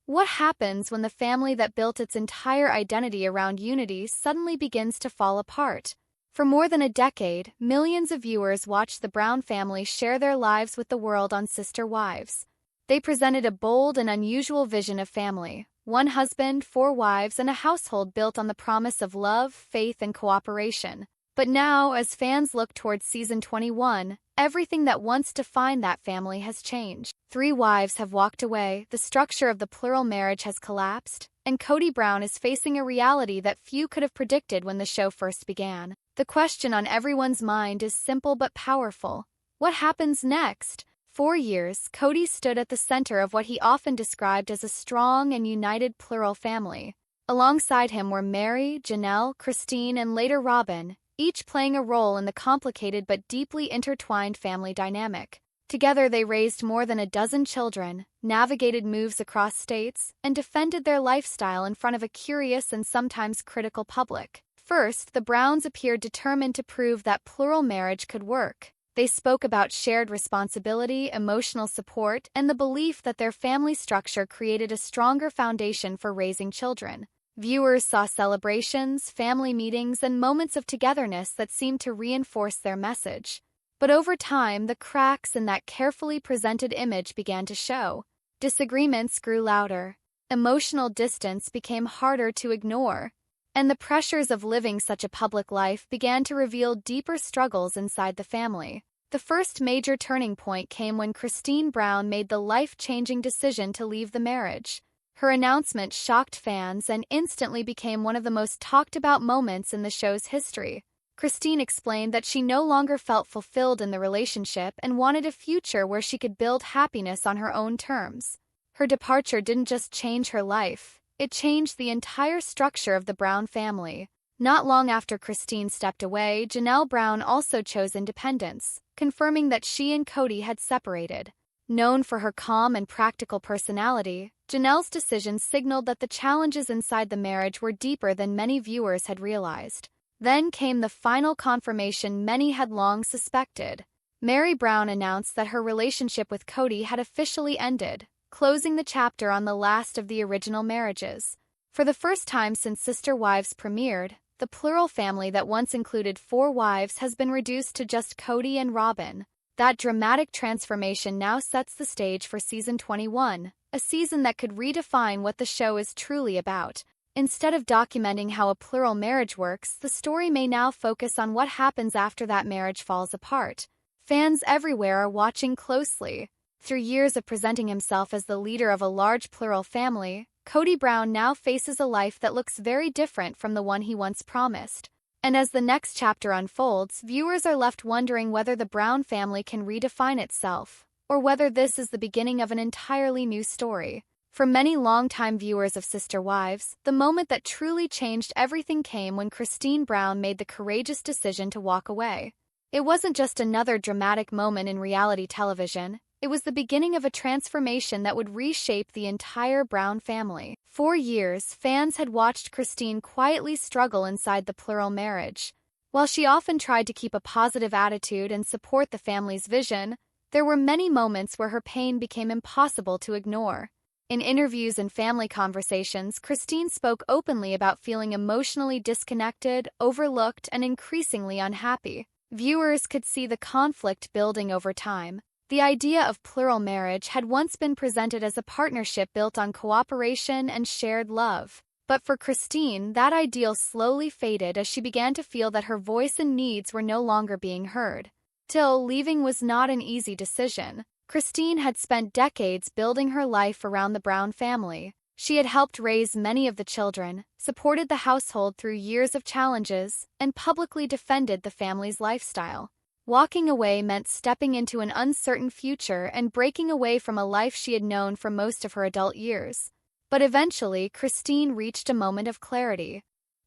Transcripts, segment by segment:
What happens when the family that built its entire identity around unity suddenly begins to fall apart? For more than a decade, millions of viewers watched the Brown family share their lives with the world on Sister Wives. They presented a bold and unusual vision of family: one husband, four wives, and a household built on the promise of love, faith, and cooperation. But now, as fans look towards season 21, everything that once defined that family has changed. Three wives have walked away, the structure of the plural marriage has collapsed, and Kody Brown is facing a reality that few could have predicted when the show first began. The question on everyone's mind is simple but powerful: what happens next? For years, Kody stood at the center of what he often described as a strong and united plural family. Alongside him were Meri, Janelle, Christine, and later Robyn, each playing a role in the complicated but deeply intertwined family dynamic. Together they raised more than a dozen children, navigated moves across states, and defended their lifestyle in front of a curious and sometimes critical public. First, the Browns appeared determined to prove that plural marriage could work. They spoke about shared responsibility, emotional support, and the belief that their family structure created a stronger foundation for raising children. Viewers saw celebrations, family meetings, and moments of togetherness that seemed to reinforce their message. But over time, the cracks in that carefully presented image began to show. Disagreements grew louder, emotional distance became harder to ignore, and the pressures of living such a public life began to reveal deeper struggles inside the family. The first major turning point came when Kody Brown made the life-changing decision to leave the marriage. Her announcement shocked fans and instantly became one of the most talked-about moments in the show's history. Kody explained that she no longer felt fulfilled in the relationship and wanted a future where she could build happiness on her own terms. Her departure didn't just change her life, it changed the entire structure of the Brown family. Not long after Kody stepped away, Janelle Brown also chose independence, confirming that she and Kody had separated. Known for her calm and practical personality, Janelle's decision signaled that the challenges inside the marriage were deeper than many viewers had realized. Then came the final confirmation many had long suspected. Meri Brown announced that her relationship with Kody had officially ended, closing the chapter on the last of the original marriages. For the first time since Sister Wives premiered, the plural family that once included four wives has been reduced to just Kody and Robyn. That dramatic transformation now sets the stage for season 21, a season that could redefine what the show is truly about. Instead of documenting how a plural marriage works, the story may now focus on what happens after that marriage falls apart. Fans everywhere are watching closely. Through years of presenting himself as the leader of a large plural family, Kody Brown now faces a life that looks very different from the one he once promised. And as the next chapter unfolds, viewers are left wondering whether the Brown family can redefine itself, or whether this is the beginning of an entirely new story. For many longtime viewers of Sister Wives, the moment that truly changed everything came when Kody Brown made the courageous decision to walk away. It wasn't just another dramatic moment in reality television, it was the beginning of a transformation that would reshape the entire Brown family. For years, fans had watched Kody quietly struggle inside the plural marriage. While she often tried to keep a positive attitude and support the family's vision, there were many moments where her pain became impossible to ignore. In interviews and family conversations, Kody spoke openly about feeling emotionally disconnected, overlooked, and increasingly unhappy. Viewers could see the conflict building over time. The idea of plural marriage had once been presented as a partnership built on cooperation and shared love. But for Kody, that ideal slowly faded as she began to feel that her voice and needs were no longer being heard. Still, leaving was not an easy decision. Kody had spent decades building her life around the Brown family. She had helped raise many of the children, supported the household through years of challenges, and publicly defended the family's lifestyle. Walking away meant stepping into an uncertain future and breaking away from a life she had known for most of her adult years. But eventually, Kody reached a moment of clarity.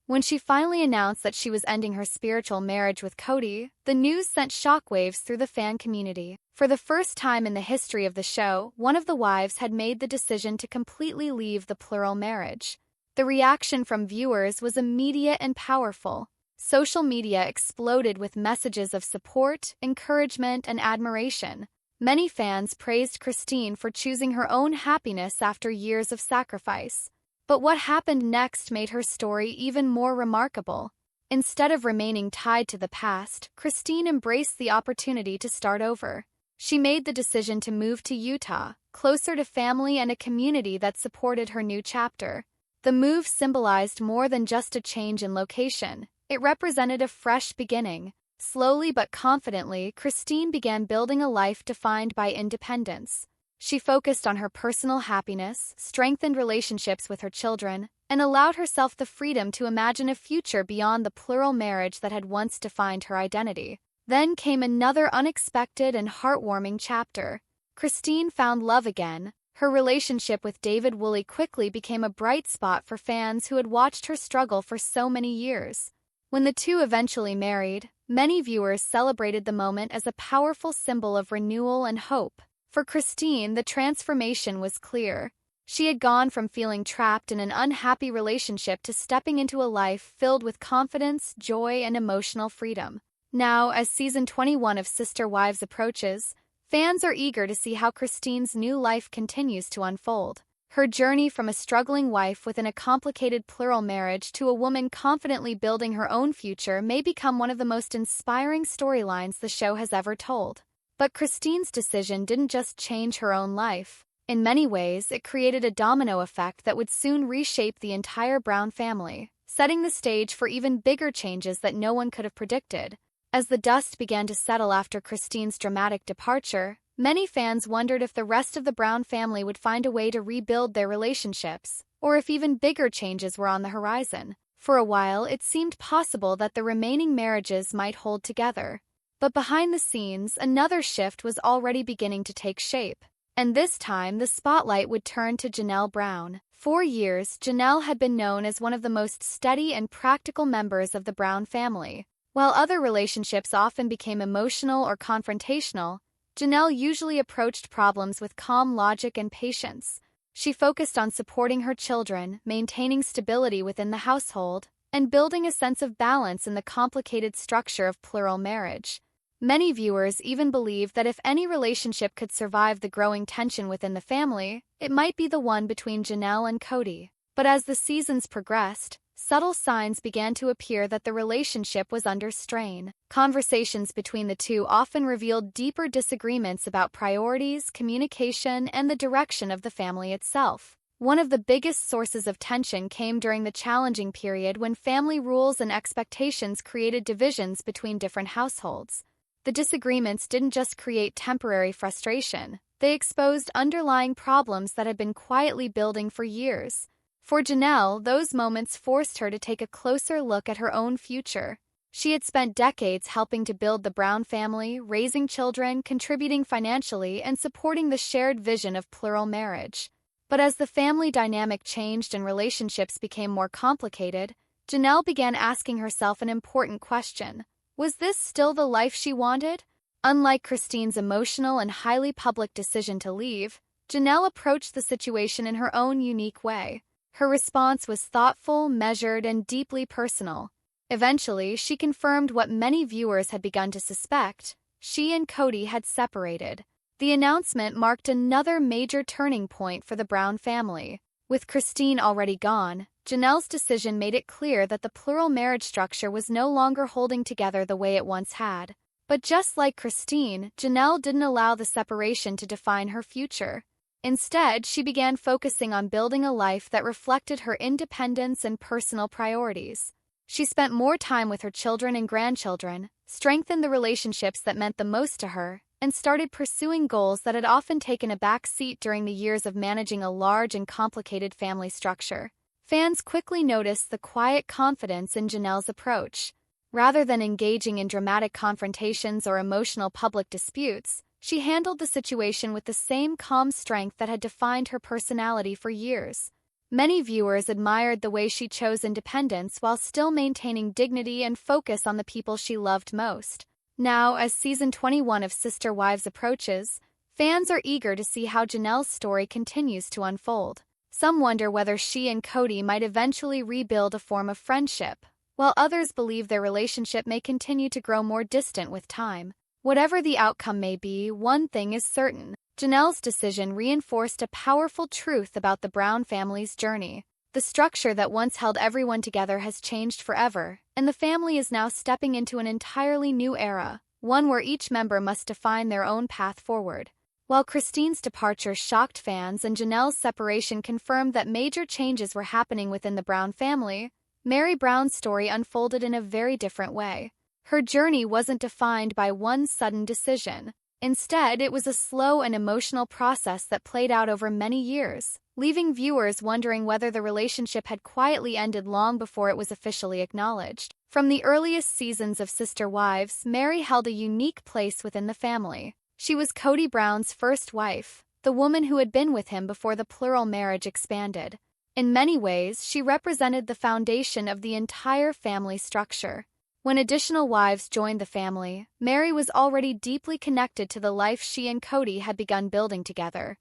When she finally announced that she was ending her spiritual marriage with Kody, the news sent shockwaves through the fan community. For the first time in the history of the show, one of the wives had made the decision to completely leave the plural marriage. The reaction from viewers was immediate and powerful. Social media exploded with messages of support, encouragement, and admiration. Many fans praised Christine for choosing her own happiness after years of sacrifice. But what happened next made her story even more remarkable. Instead of remaining tied to the past, Christine embraced the opportunity to start over. She made the decision to move to Utah, closer to family and a community that supported her new chapter. The move symbolized more than just a change in location. It represented a fresh beginning. Slowly but confidently, Christine began building a life defined by independence. She focused on her personal happiness, strengthened relationships with her children, and allowed herself the freedom to imagine a future beyond the plural marriage that had once defined her identity. Then came another unexpected and heartwarming chapter. Christine found love again. Her relationship with David Woolley quickly became a bright spot for fans who had watched her struggle for so many years. When the two eventually married, many viewers celebrated the moment as a powerful symbol of renewal and hope. For Christine, the transformation was clear. She had gone from feeling trapped in an unhappy relationship to stepping into a life filled with confidence, joy, and emotional freedom. Now, as season 21 of Sister Wives approaches, fans are eager to see how Christine's new life continues to unfold. Her journey from a struggling wife within a complicated plural marriage to a woman confidently building her own future may become one of the most inspiring storylines the show has ever told. But Christine's decision didn't just change her own life. In many ways, it created a domino effect that would soon reshape the entire Brown family, setting the stage for even bigger changes that no one could have predicted. As the dust began to settle after Christine's dramatic departure, many fans wondered if the rest of the Brown family would find a way to rebuild their relationships, or if even bigger changes were on the horizon. For a while, it seemed possible that the remaining marriages might hold together. But behind the scenes, another shift was already beginning to take shape. And this time, the spotlight would turn to Janelle Brown. For years, Janelle had been known as one of the most steady and practical members of the Brown family. While other relationships often became emotional or confrontational, Janelle usually approached problems with calm logic and patience. She focused on supporting her children, maintaining stability within the household, and building a sense of balance in the complicated structure of plural marriage. Many viewers even believed that if any relationship could survive the growing tension within the family, it might be the one between Janelle and Kody. But as the seasons progressed, subtle signs began to appear that the relationship was under strain. Conversations between the two often revealed deeper disagreements about priorities, communication, and the direction of the family itself. One of the biggest sources of tension came during the challenging period when family rules and expectations created divisions between different households. The disagreements didn't just create temporary frustration, they exposed underlying problems that had been quietly building for years. For Janelle, those moments forced her to take a closer look at her own future. She had spent decades helping to build the Brown family, raising children, contributing financially, and supporting the shared vision of plural marriage. But as the family dynamic changed and relationships became more complicated, Janelle began asking herself an important question. Was this still the life she wanted? Unlike Christine's emotional and highly public decision to leave, Janelle approached the situation in her own unique way. Her response was thoughtful, measured, and deeply personal. Eventually, she confirmed what many viewers had begun to suspect. She and Kody had separated. The announcement marked another major turning point for the Brown family. With Christine already gone, Janelle's decision made it clear that the plural marriage structure was no longer holding together the way it once had. But just like Christine, Janelle didn't allow the separation to define her future. Instead, she began focusing on building a life that reflected her independence and personal priorities. She spent more time with her children and grandchildren, strengthened the relationships that meant the most to her, and started pursuing goals that had often taken a back seat during the years of managing a large and complicated family structure. Fans quickly noticed the quiet confidence in Janelle's approach. Rather than engaging in dramatic confrontations or emotional public disputes, she handled the situation with the same calm strength that had defined her personality for years. Many viewers admired the way she chose independence while still maintaining dignity and focus on the people she loved most. Now, as season 21 of Sister Wives approaches, fans are eager to see how Janelle's story continues to unfold. Some wonder whether she and Kody might eventually rebuild a form of friendship, while others believe their relationship may continue to grow more distant with time. Whatever the outcome may be, one thing is certain. Janelle's decision reinforced a powerful truth about the Brown family's journey. The structure that once held everyone together has changed forever, and the family is now stepping into an entirely new era, one where each member must define their own path forward. While Christine's departure shocked fans and Janelle's separation confirmed that major changes were happening within the Brown family, Meri Brown's story unfolded in a very different way. Her journey wasn't defined by one sudden decision. Instead, it was a slow and emotional process that played out over many years, leaving viewers wondering whether the relationship had quietly ended long before it was officially acknowledged. From the earliest seasons of Sister Wives, Meri held a unique place within the family. She was Kody Brown's first wife, the woman who had been with him before the plural marriage expanded. In many ways, she represented the foundation of the entire family structure. When additional wives joined the family, Meri was already deeply connected to the life she and Kody had begun building together.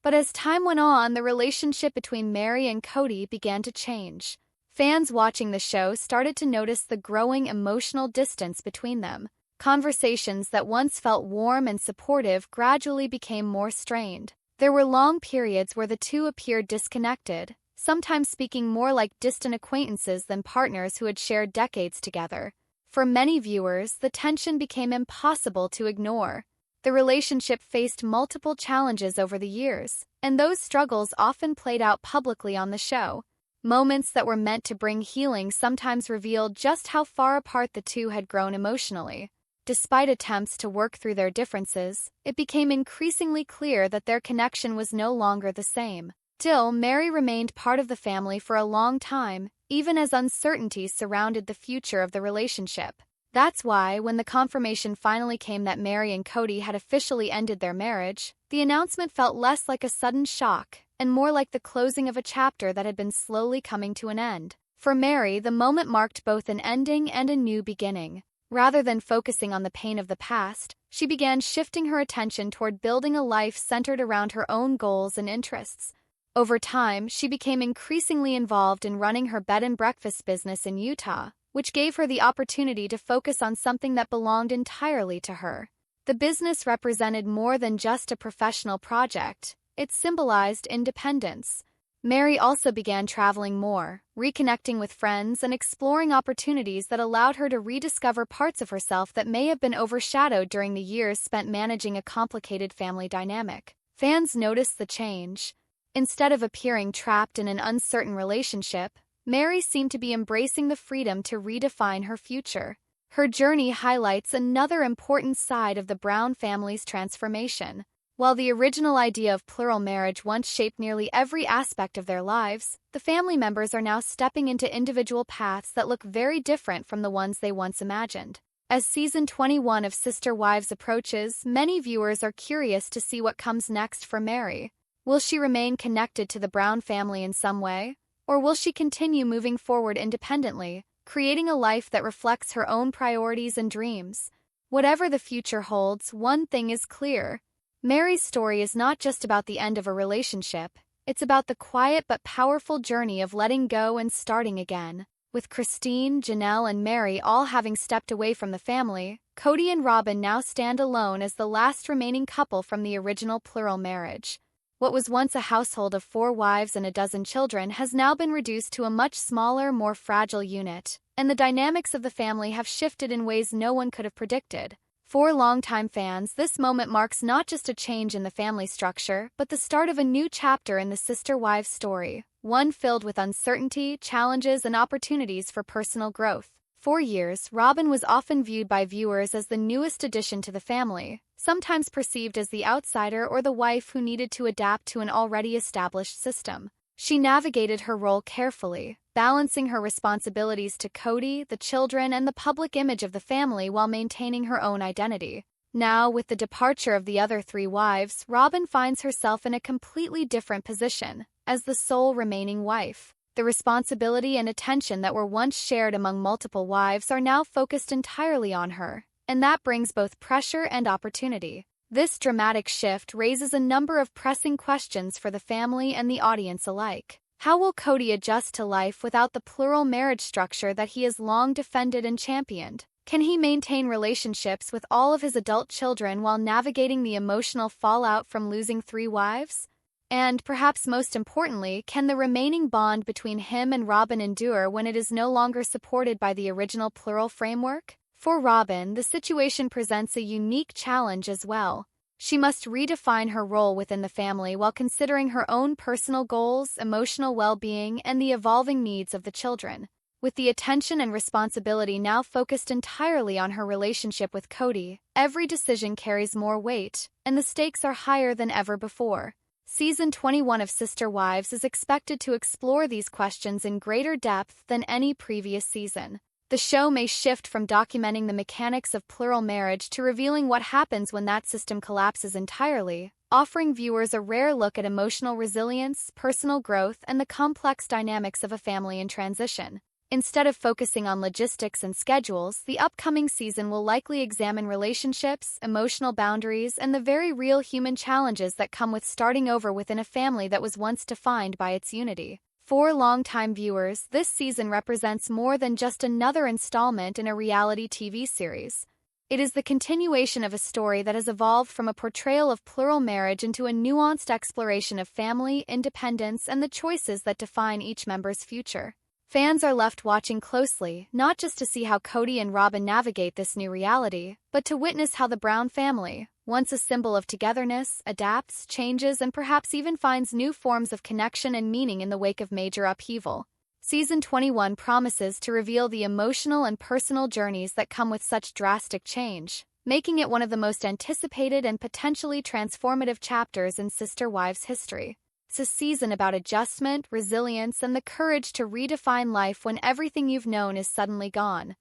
But as time went on, the relationship between Meri and Kody began to change. Fans watching the show started to notice the growing emotional distance between them. Conversations that once felt warm and supportive gradually became more strained. There were long periods where the two appeared disconnected, sometimes speaking more like distant acquaintances than partners who had shared decades together. For many viewers, the tension became impossible to ignore. The relationship faced multiple challenges over the years, and those struggles often played out publicly on the show. Moments that were meant to bring healing sometimes revealed just how far apart the two had grown emotionally. Despite attempts to work through their differences, it became increasingly clear that their connection was no longer the same. Still, Meri remained part of the family for a long time, even as uncertainties surrounded the future of the relationship. That's why, when the confirmation finally came that Meri and Kody had officially ended their marriage, the announcement felt less like a sudden shock and more like the closing of a chapter that had been slowly coming to an end. For Meri, the moment marked both an ending and a new beginning. Rather than focusing on the pain of the past, she began shifting her attention toward building a life centered around her own goals and interests. Over time, she became increasingly involved in running her bed and breakfast business in Utah, which gave her the opportunity to focus on something that belonged entirely to her. The business represented more than just a professional project. It symbolized independence. Meri also began traveling more, reconnecting with friends and exploring opportunities that allowed her to rediscover parts of herself that may have been overshadowed during the years spent managing a complicated family dynamic. Fans noticed the change. Instead of appearing trapped in an uncertain relationship, Meri seemed to be embracing the freedom to redefine her future. Her journey highlights another important side of the Brown family's transformation. While the original idea of plural marriage once shaped nearly every aspect of their lives, the family members are now stepping into individual paths that look very different from the ones they once imagined. As season 21 of Sister Wives approaches, many viewers are curious to see what comes next for Meri. Will she remain connected to the Brown family in some way? Or will she continue moving forward independently, creating a life that reflects her own priorities and dreams? Whatever the future holds, one thing is clear. Meri's story is not just about the end of a relationship, it's about the quiet but powerful journey of letting go and starting again. With Christine, Janelle, and Meri all having stepped away from the family, Kody and Robyn now stand alone as the last remaining couple from the original plural marriage. What was once a household of 4 wives and a dozen children has now been reduced to a much smaller, more fragile unit, and the dynamics of the family have shifted in ways no one could have predicted. For longtime fans, this moment marks not just a change in the family structure, but the start of a new chapter in the Sister Wives story, one filled with uncertainty, challenges, and opportunities for personal growth. For years, Robyn was often viewed by viewers as the newest addition to the family, sometimes perceived as the outsider or the wife who needed to adapt to an already established system. She navigated her role carefully, balancing her responsibilities to Kody, the children, and the public image of the family while maintaining her own identity. Now, with the departure of the other 3 wives, Robyn finds herself in a completely different position, as the sole remaining wife. The responsibility and attention that were once shared among multiple wives are now focused entirely on her, and that brings both pressure and opportunity. This dramatic shift raises a number of pressing questions for the family and the audience alike. How will Kody adjust to life without the plural marriage structure that he has long defended and championed? Can he maintain relationships with all of his adult children while navigating the emotional fallout from losing 3 wives? And perhaps most importantly, can the remaining bond between him and Robyn endure when it is no longer supported by the original plural framework? For Robyn, the situation presents a unique challenge as well. She must redefine her role within the family while considering her own personal goals, emotional well-being, and the evolving needs of the children. With the attention and responsibility now focused entirely on her relationship with Kody, every decision carries more weight, and the stakes are higher than ever before. Season 21 of Sister Wives is expected to explore these questions in greater depth than any previous season. The show may shift from documenting the mechanics of plural marriage to revealing what happens when that system collapses entirely, offering viewers a rare look at emotional resilience, personal growth, and the complex dynamics of a family in transition. Instead of focusing on logistics and schedules, the upcoming season will likely examine relationships, emotional boundaries, and the very real human challenges that come with starting over within a family that was once defined by its unity. For longtime viewers, this season represents more than just another installment in a reality TV series. It is the continuation of a story that has evolved from a portrayal of plural marriage into a nuanced exploration of family, independence, and the choices that define each member's future. Fans are left watching closely, not just to see how Kody and Robyn navigate this new reality, but to witness how the Brown family, once a symbol of togetherness, adapts, changes, and perhaps even finds new forms of connection and meaning in the wake of major upheaval. Season 21 promises to reveal the emotional and personal journeys that come with such drastic change, making it one of the most anticipated and potentially transformative chapters in Sister Wives history. It's a season about adjustment, resilience, and the courage to redefine life when everything you've known is suddenly gone.